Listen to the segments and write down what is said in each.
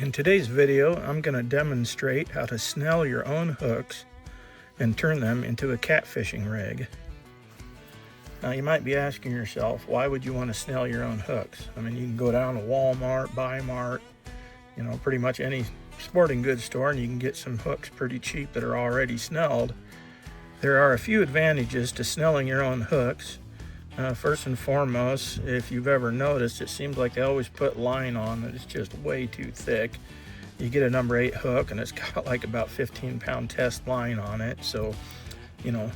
In today's video, I'm going to demonstrate how to snell your own hooks and turn them into a catfishing rig. Now you might be asking yourself, why would you want to snell your own hooks? I mean, you can go down to Walmart, Mart, pretty much any sporting goods store, and you can get some hooks pretty cheap that are already snelled. There are a few advantages to snelling your own hooks. First and foremost, if you've ever noticed, it seems like they always put line on that is just way too thick. You get a number 8 hook and it's got like about 15-pound test line on it. So,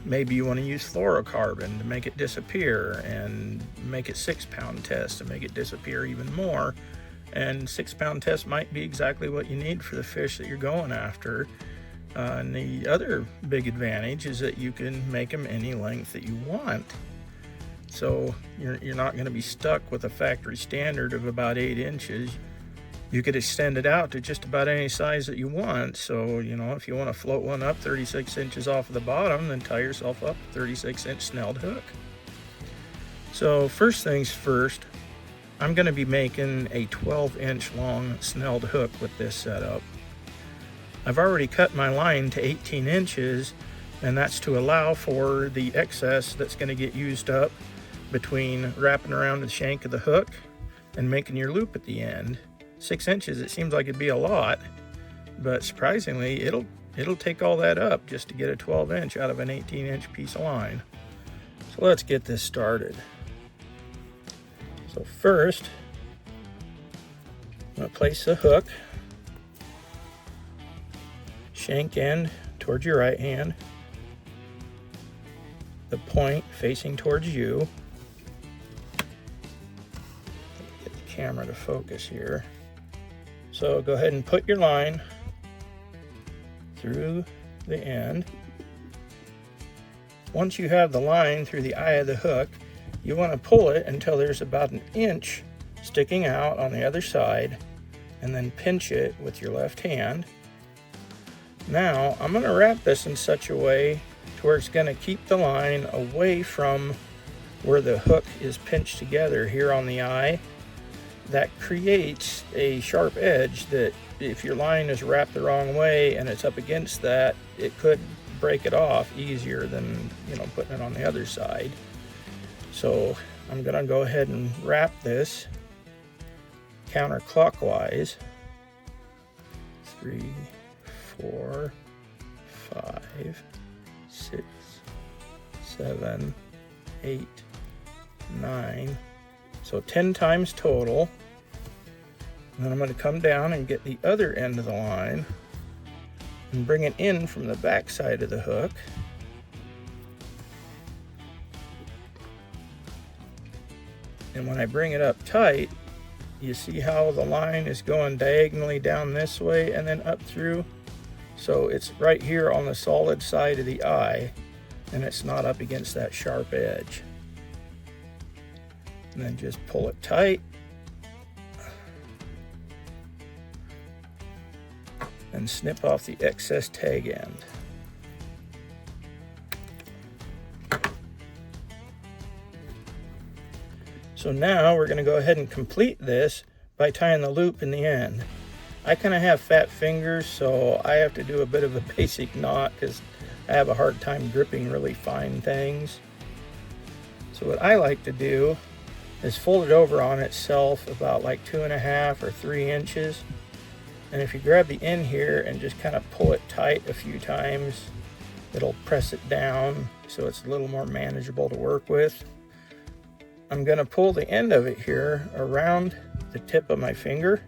maybe you want to use fluorocarbon to make it disappear and make it 6-pound test to make it disappear even more. And 6-pound test might be exactly what you need for the fish that you're going after. And the other big advantage is that you can make them any length that you want. So you're not going to be stuck with a factory standard of about 8 inches. You could extend it out to just about any size that you want. So, if you want to float one up 36 inches off of the bottom, then tie yourself up a 36-inch snelled hook. So first things first, I'm going to be making a 12-inch long snelled hook with this setup. I've already cut my line to 18 inches, and that's to allow for the excess that's going to get used up between wrapping around the shank of the hook and making your loop at the end. 6 inches, it seems like it'd be a lot, but surprisingly, it'll take all that up just to get a 12-inch out of an 18-inch piece of line. So let's get this started. So first, I'm going to place the hook, shank end towards your right hand, the point facing towards you. Get the camera to focus here. So go ahead and put your line through the end. Once you have the line through the eye of the hook, you want to pull it until there's about 1 inch sticking out on the other side, and then pinch it with your left hand. Now I'm going to wrap this in such a way to where it's going to keep the line away from where the hook is pinched together here on the eye. That creates a sharp edge that if your line is wrapped the wrong way and it's up against that, it could break it off easier than putting it on the other side. So I'm going to go ahead and wrap this counterclockwise. 3, 4, 5, 6, 7, 8, 9. So 10 times total. And then I'm going to come down and get the other end of the line and bring it in from the back side of the hook. And when I bring it up tight, you see how the line is going diagonally down this way and then up through. So it's right here on the solid side of the eye, and it's not up against that sharp edge. And then just pull it tight. And snip off the excess tag end. So now we're going to go ahead and complete this by tying the loop in the end. I kind of have fat fingers, so I have to do a bit of a basic knot because I have a hard time gripping really fine things. So what I like to do is fold it over on itself about like 2.5 or 3 inches. And if you grab the end here and just kind of pull it tight a few times, it'll press it down so it's a little more manageable to work with. I'm going to pull the end of it here around the tip of my finger,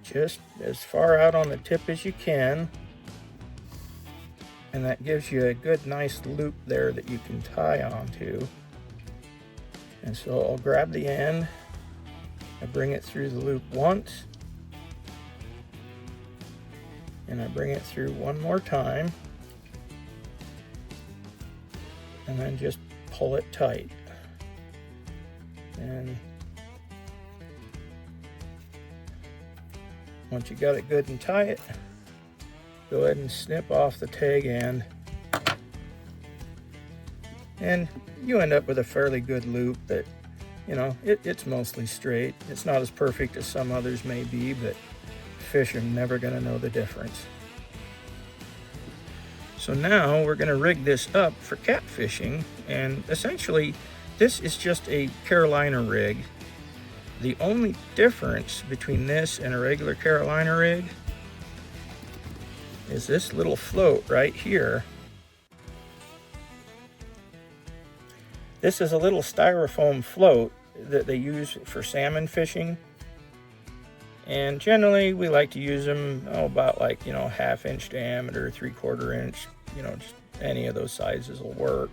just as far out on the tip as you can, and that gives you a good nice loop there that you can tie onto. And so I'll grab the end, I bring it through the loop once, and I bring it through one more time, and then just pull it tight. And once you got it good and tight, go ahead and snip off the tag end, and you end up with a fairly good loop that you know, it's mostly straight. It's not as perfect as some others may be, but fish are never going to know the difference. So now we're going to rig this up for catfishing, and essentially this is just a Carolina rig. The only difference between this and a regular Carolina rig is this little float right here. This is a little styrofoam float that they use for salmon fishing. And generally we like to use them about like, you know, 1/2 inch diameter, 3/4 inch, you know, just any of those sizes will work.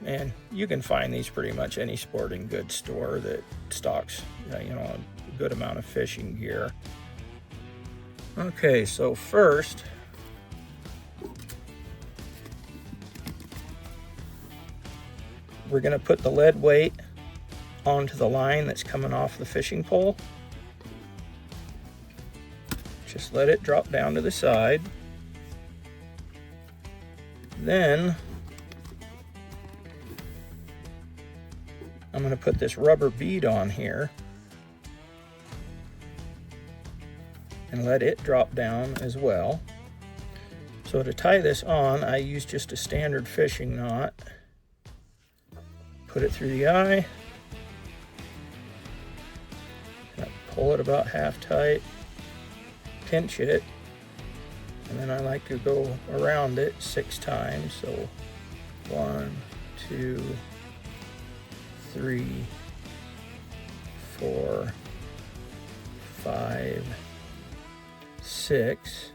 And you can find these pretty much any sporting goods store that stocks, you know, a good amount of fishing gear. Okay, so first, we're going to put the lead weight onto the line that's coming off the fishing pole. Just let it drop down to the side. Then I'm going to put this rubber bead on here and let it drop down as well. So to tie this on, I use just a standard fishing knot. Put it through the eye, pull it about half tight, pinch it, and then I like to go around it 6 times. So 1, 2, 3, 4, 5, 6.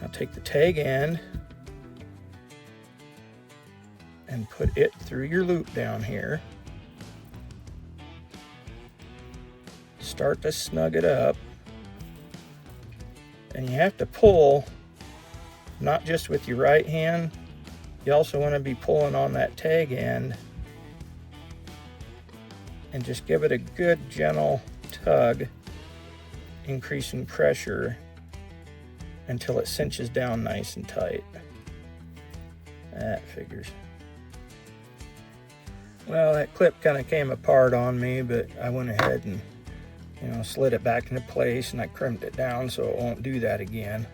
Now take the tag end and put it through your loop down here. Start to snug it up. And you have to pull not just with your right hand, you also want to be pulling on that tag end and just give it a good gentle tug, increasing pressure until it cinches down nice and tight. That figures. Well, that clip kind of came apart on me, but I went ahead and, you know, slid it back into place, and I crimped it down so it won't do that again.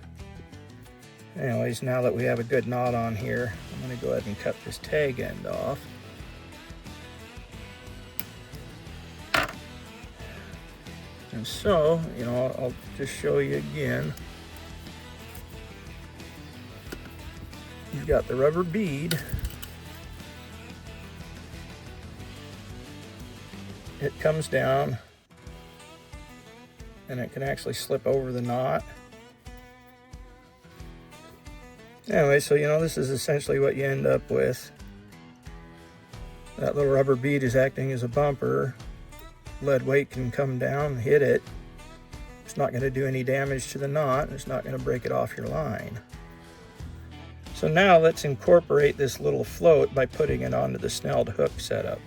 Anyways, now that we have a good knot on here, I'm going to go ahead and cut this tag end off. And so, you know, I'll just show you again. You've got the rubber bead. It comes down and it can actually slip over the knot. Anyway, so you know, this is essentially what you end up with. That little rubber bead is acting as a bumper. Lead weight can come down, hit it. It's not going to do any damage to the knot, and it's not going to break it off your line. So now let's incorporate this little float by putting it onto the snelled hook setup.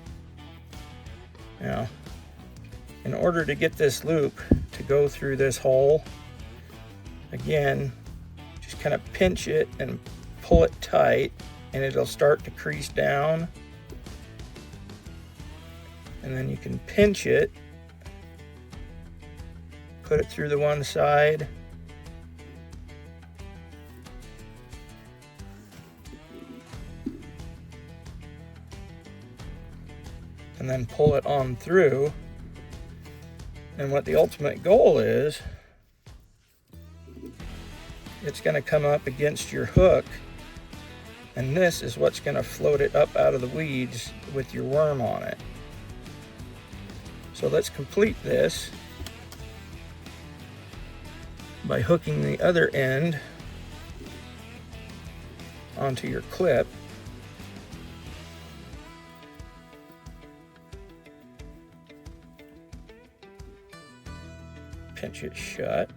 Now, in order to get this loop to go through this hole, again, just kind of pinch it and pull it tight, and it'll start to crease down. And then you can pinch it, put it through the one side, and then pull it on through. And what the ultimate goal is, it's going to come up against your hook, and this is what's going to float it up out of the weeds with your worm on it. So let's complete this by hooking the other end onto your clip. Pinch it shut.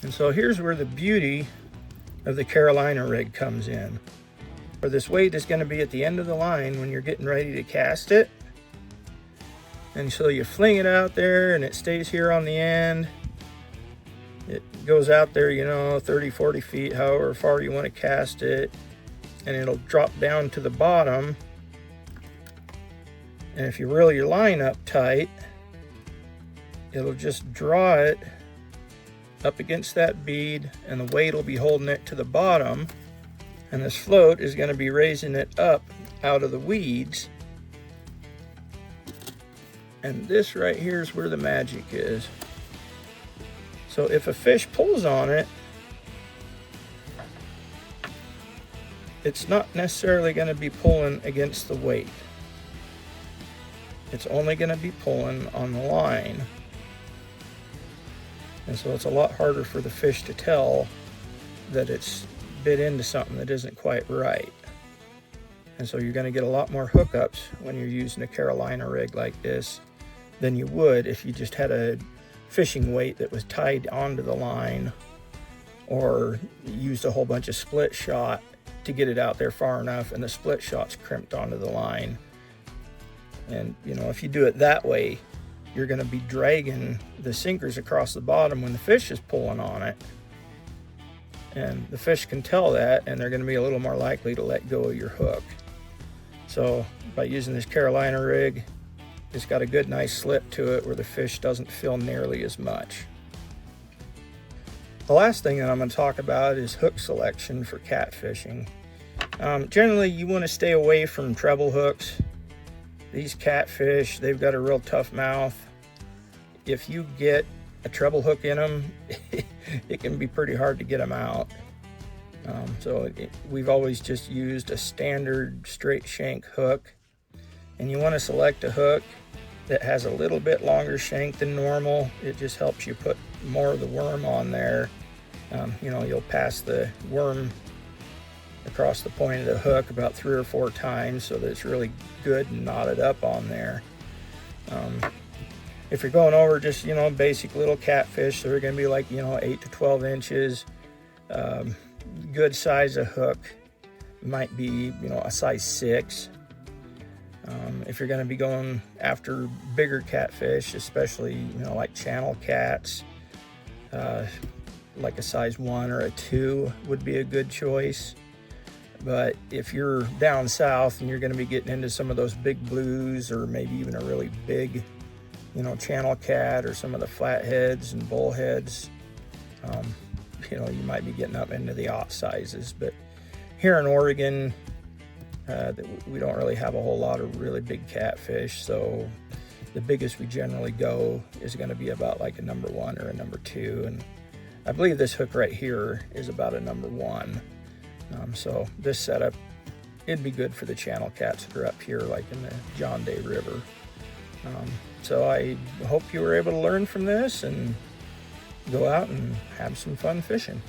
And so here's where the beauty of the Carolina rig comes in. Or this weight is going to be at the end of the line when you're getting ready to cast it. And so you fling it out there and it stays here on the end. It goes out there, you know, 30, 40 feet, however far you want to cast it, and it'll drop down to the bottom. And if you reel your line up tight, it'll just draw it up against that bead, and the weight will be holding it to the bottom, and this float is going to be raising it up out of the weeds. And this right here is where the magic is. So if a fish pulls on it, it's not necessarily going to be pulling against the weight. It's only going to be pulling on the line. And so it's a lot harder for the fish to tell that it's bit into something that isn't quite right. And so you're going to get a lot more hookups when you're using a Carolina rig like this than you would if you just had a fishing weight that was tied onto the line, or used a whole bunch of split shot to get it out there far enough and the split shot's crimped onto the line. And you know, if you do it that way, you're going to be dragging the sinkers across the bottom when the fish is pulling on it, and the fish can tell that, and they're going to be a little more likely to let go of your hook. So by using this Carolina rig, it's got a good nice slip to it where the fish doesn't feel nearly as much. The last thing that I'm going to talk about is hook selection for catfishing. Generally, you want to stay away from treble hooks. These catfish, they've got a real tough mouth. If you get a treble hook in them, it can be pretty hard to get them out. We've always just used a standard straight shank hook. And you want to select a hook that has a little bit longer shank than normal. It just helps you put more of the worm on there. You know, you'll pass the worm across the point of the hook about 3 or 4 times so that it's really good and knotted up on there. If you're going over just, you know, basic little catfish, they're going to be like, you know, 8 to 12 inches. Good size of hook might be, you know, a size 6. If you're going to be going after bigger catfish, especially, you know, like channel cats, like a size 1 or a 2 would be a good choice. But if you're down south and you're going to be getting into some of those big blues, or maybe even a really big, you know, channel cat, or some of the flatheads and bullheads, you know, you might be getting up into the aught sizes. But here in Oregon, we don't really have a whole lot of really big catfish, so the biggest we generally go is going to be about like a number 1 or a number 2, and I believe this hook right here is about a number 1. So this setup, it'd be good for the channel cats that are up here like in the John Day River. So I hope you were able to learn from this and go out and have some fun fishing.